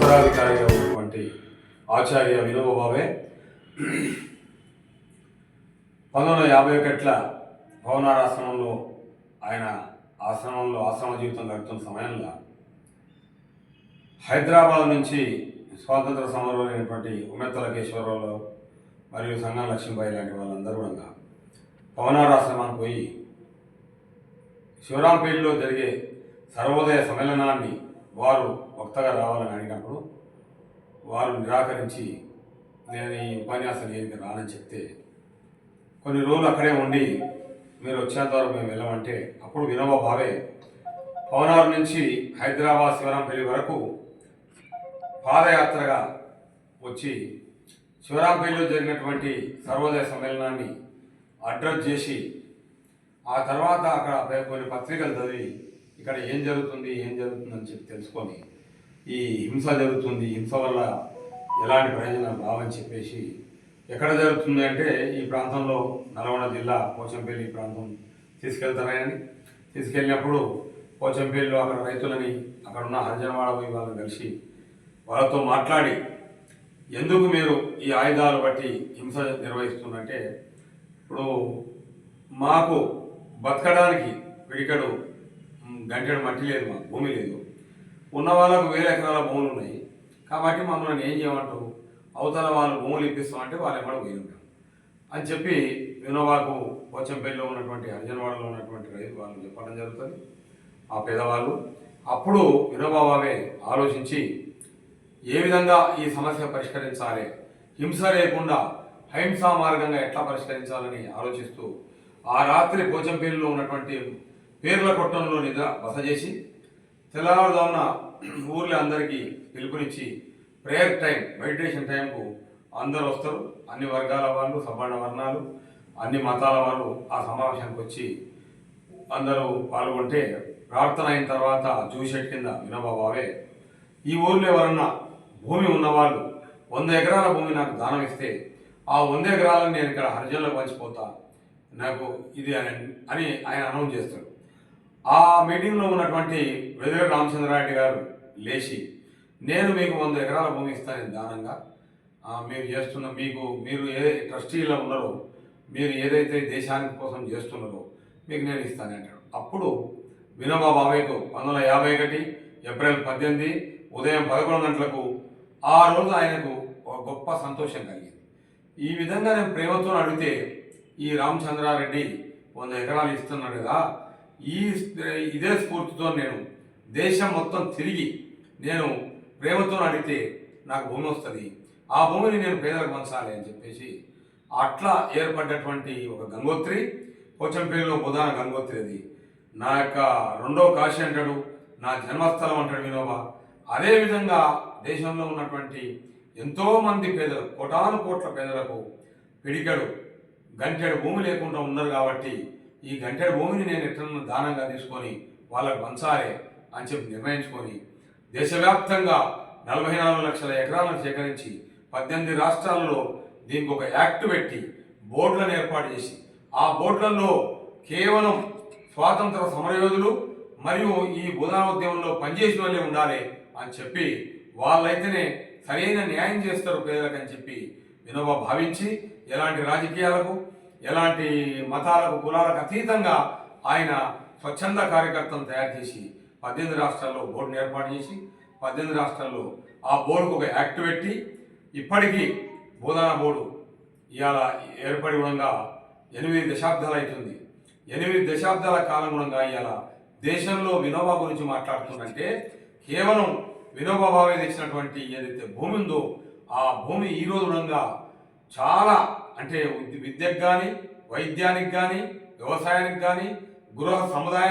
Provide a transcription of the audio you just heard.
ఉత్తరాధికారిగా ఉన్నటువంటి ఆచార్య వినోబా భావే 1951 భవనార్ ఆశ్రమంలో ఆయన ఆశ్రమ జీవితం గడుపుతున్న సమయంలో హైదరాబాద్ నుంచి స్వాతంత్ర సమరమైనటువంటి ఉమ్మెత్తల కేశవరావు మరియు సంగం లక్ష్మీబాయి లాంటి వాళ్ళందరూ కూడా భవనార్ ఆశ్రమానికి పోయి శివరాంపేటలో జరిగే సర్వోదయ సమ్మేళనాన్ని వారు వక్తగా రావాలని అడిగినప్పుడు వారు నిరాకరించి నేను ఈ ఉపన్యాసం దేనికి రానని చెప్తే కొన్ని రోజులు అక్కడే ఉండి మీరు వచ్చేంత వరకు మేము వెళ్ళమంటే అప్పుడు వినోబా భావే భవనార్ నుంచి హైదరాబాద్ శివరాంపల్లి వరకు పాదయాత్రగా వచ్చి శివరాంపల్లిలో జరిగినటువంటి సర్వోదయ సమ్మేళనాన్ని అడ్రస్ చేసి ఆ తర్వాత అక్కడ కొన్ని పత్రికలు చదివి ఇక్కడ ఏం జరుగుతుందని చెప్పి తెలుసుకొని ఈ హింస జరుగుతుంది, హింస వల్ల ఎలాంటి ప్రయోజనాలు రావని చెప్పేసి ఎక్కడ జరుగుతుంది అంటే ఈ ప్రాంతంలో నల్గొండ జిల్లా పోచంపల్లి ప్రాంతం తీసుకెళ్తారని తీసుకెళ్ళినప్పుడు పోచంపల్లిలో అక్కడ రైతులని అక్కడ ఉన్న హరిజనవాడ పోయి వాళ్ళని కలిసి వాళ్ళతో మాట్లాడి ఎందుకు మీరు ఈ ఆయుధాలు బట్టి హింస నిర్వహిస్తుందంటే ఇప్పుడు మాకు బతకడానికి పిడికడు గంటెడు మట్టి లేదు, మాకు భూమి లేదు, ఉన్న వాళ్ళకు 1000 ఎకరాల భూములు ఉన్నాయి కాబట్టి మమ్మల్ని ఏం చేయమంటారు, అవతల వాళ్ళు భూములు ఇప్పిస్తామంటే వాళ్ళు ఎక్కడ పోయినాం అని చెప్పి వినోబాకు పోచంపల్లిలో ఉన్నటువంటి హరిజనవాడలో ఉన్నటువంటి రైతు వాళ్ళు చెప్పడం జరుగుతుంది. ఆ పేదవాళ్ళు అప్పుడు వినోబా భావే ఆలోచించి ఏ విధంగా ఈ సమస్య పరిష్కరించాలి, హింస లేకుండా అహింసా మార్గంగా ఎట్లా పరిష్కరించాలని ఆలోచిస్తూ ఆ రాత్రి పోచంపల్లిలో ఉన్నటువంటి పేర్ల కొట్టంలో బస చేసి తెల్లవారుజామున ఊర్లో అందరికీ పిలుపునిచ్చి ప్రేయర్ టైం, మెడిటేషన్ టైంకు అందరూ వస్తారు. అన్ని వర్గాల వాళ్ళు, సవర్ణ వర్ణాలు, అన్ని మతాల వాళ్ళు ఆ సమావేశానికి వచ్చి అందరూ పాల్గొంటే ప్రార్థన అయిన తర్వాత జూషెట్ కింద వినోబా భావే ఈ ఊర్లో ఎవరన్నా భూమి ఉన్నవాళ్ళు 100 ఎకరాల భూమి నాకు దానం ఇస్తే ఆ 100 ఎకరాలను నేను ఇక్కడ హరిజనులకు పంచిపోతా, నాకు ఇది అని ఆయన అనౌన్స్ చేస్తాడు. ఆ మీటింగ్లో ఉన్నటువంటి వెదిరి రామచంద్రారెడ్డి గారు లేచి నేను మీకు 100 ఎకరాల భూమి ఇస్తాను దానంగా, మీరు చేస్తున్న మీరు ఏ ట్రస్టీలో ఉన్నారో, మీరు ఏదైతే దేశానికి కోసం చేస్తున్నారో మీకు నేను ఇస్తాను అంటాడు. అప్పుడు వినోబా భావేకు 1951 ఏప్రిల్ 18 ఉదయం 11 గంటలకు ఆ రోజు ఆయనకు ఒక గొప్ప సంతోషం కలిగింది. ఈ విధంగా నేను ప్రేమతో అడిగితే ఈ రామచంద్రారెడ్డి 100 ఎకరాలు ఇస్తున్నాడు కదా, ఇదే స్ఫూర్తితో నేను దేశం మొత్తం తిరిగి నేను ప్రేమతో అడిగితే నాకు భూమి వస్తుంది, ఆ భూమిని నేను పేదలకు పంచాలి అని చెప్పేసి అట్లా ఏర్పడ్డటువంటి ఒక గంగోత్రి, పోచంపల్లిలో బుధాన గంగోత్రి, అది నా యొక్క రెండో కాశీ అంటాడు, నా జన్మస్థలం అంటాడు వినోబా. అదేవిధంగా దేశంలో ఉన్నటువంటి ఎంతోమంది పేదలు, కోటాను కోట్ల పేదలకు పిడికెడు గంటెడు భూమి లేకుండా ఉన్నారు కాబట్టి ఈ గంటెడు భూమిని నేను ఎట్లన్నా దానంగా తీసుకొని వాళ్ళకు పంచాలి అని చెప్పి నిర్ణయించుకొని దేశవ్యాప్తంగా 44 లక్షల ఎకరాలను సేకరించి 18 రాష్ట్రాల్లో దీనికి ఒక యాక్ట్ పెట్టి బోర్డులను ఏర్పాటు చేసి ఆ బోర్డులలో కేవలం స్వాతంత్ర సమరయోధులు మరియు ఈ బోధనోద్యమంలో పనిచేసిన వాళ్ళే ఉండాలి అని చెప్పి వాళ్ళైతేనే సరైన న్యాయం చేస్తారు పేదలకు అని చెప్పి వినోబా భావించి ఎలాంటి రాజకీయాలకు, ఎలాంటి మతాలకు, కులాలకు అతీతంగా ఆయన స్వచ్ఛంద కార్యకర్తను తయారు చేసి 18 రాష్ట్రాల్లో బోర్డును ఏర్పాటు చేసి 18 రాష్ట్రాల్లో ఆ బోర్డుకు ఒక యాక్ట్ పెట్టి ఇప్పటికీ బోధనా బోర్డు ఇవాళ ఏర్పడి ఉండగా 8 దశాబ్దాలు అవుతుంది. 8 దశాబ్దాల కాలం ఉండగా ఇవాళ దేశంలో వినోబా గురించి మాట్లాడుతుందంటే కేవలం వినోబా భావే తెచ్చినటువంటి ఏదైతే భూమి ఉందో ఆ భూమి ఈ రోజు ఉండగా చాలా అంటే విద్యకు కానీ, వైద్యానికి కానీ, వ్యవసాయానికి కానీ, గృహ సముదాయం